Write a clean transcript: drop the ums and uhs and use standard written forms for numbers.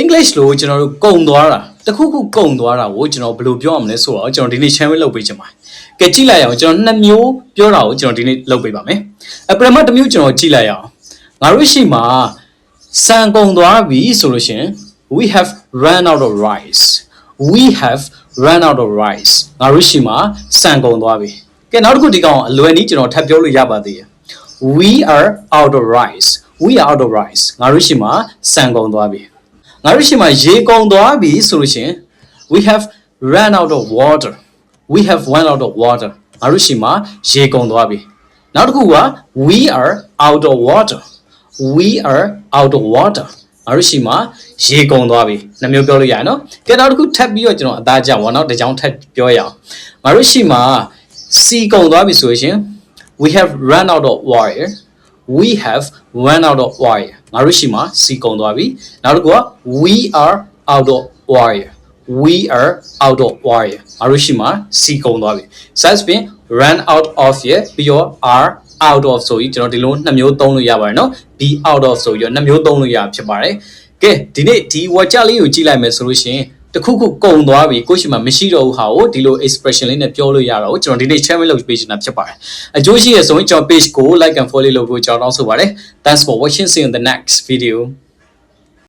English လို့ကျွန်တော်တို့ကုံသွားတာတခုခုကုံသွားတာကိုကျွန်တော်ဘယ်လိုပြောရမလဲဆိုတော့ကျွန်တော်ဒီနေ့ channel လုပ်ပေးချင်ပါတယ်။ကဲကြည့်လိုက်အောင်ကျွန်တော်နှစ်မျိုးပြောတာကိုကျွန်တော်ဒီနေ့လုပ်ပေးပါမယ်။ပထမတစ်မျိုးကျွန်တော်ကြည့်လိုက်အောင်ငါတို့ရှိမှာစံကုံသွားပြီဆိုလို့ရှင် we have run out of rice we have run out of rice ငါတို့ရှိမှာစံကုံသွားပြီ။ကဲနောက်တစ်ခုဒီကောင်အလွယ်နည်းကျွန်တော်ထပ်ပြောလို့ရပါသေးတယ်။ we are out of rice we are out of rice ငါတို့ရှိမှာစံကုံသွားပြီ။ငါတို့ရှိမှာရေကုန်သွားပြီဆိုလို့ရှင် we have run out of water we have run out of water ငါတို့ရှိမှာရေကုန်သွားပြီနောက်တစ်ခုက we are out of water we are out of water ငါတို့ရှိမှာရေကုန်သွားပြီနှစ်မျိုးပြောလို့ရတယ်နော်ကဲနောက်တစ်ခုထပ်ပြီးတော့ကျွန်တော်အသားကြောင်ပေါ့နော်တစ်ကြောင်ထပ်ပြောရအောင်ငါတို့ရှိမှာစီကုန်သွားပြီဆိုရင် we have run out of water we have run out of wire ငါတို့ရှိမှာစီကုန်သွားပြီနောက်တစ်ခုက we are out of wire we are out of wire ငါတို့ရှိမှာစီကုန်သွားပြီ so it's been run out of ရပြီးတော့ are out of ဆိုပြီးကျွန်တော်ဒီလိုနှစ်မျိုးသုံးလို့ရပါတယ်နော် be out of ဆိုပြီးတော့နှစ်မျိုးသုံးလို့ရဖြစ်ပါတယ်ကဲဒီနေ့ဒီ word ကြလေးကိုကြည့်လိုက်မယ်ဆိုလို့ရှိရင်တခုခုကုံသွားပြီကိုရှိမှာမရှိတော့ဘူးဟာကိုဒီလို expression လေးနဲ့ပြောလို့ရတော့ကိုကျွန်တော်ဒီနေ့ channel လုပ်ပေးချင်တာဖြစ်ပါတယ်အကျိုးရှိရဆိုရင်ကျွန်တော် page ကို like and follow လုပ်ဖို့ကျွန်တော်တောင်းဆိုပါတယ် thanks for watching see you in the next video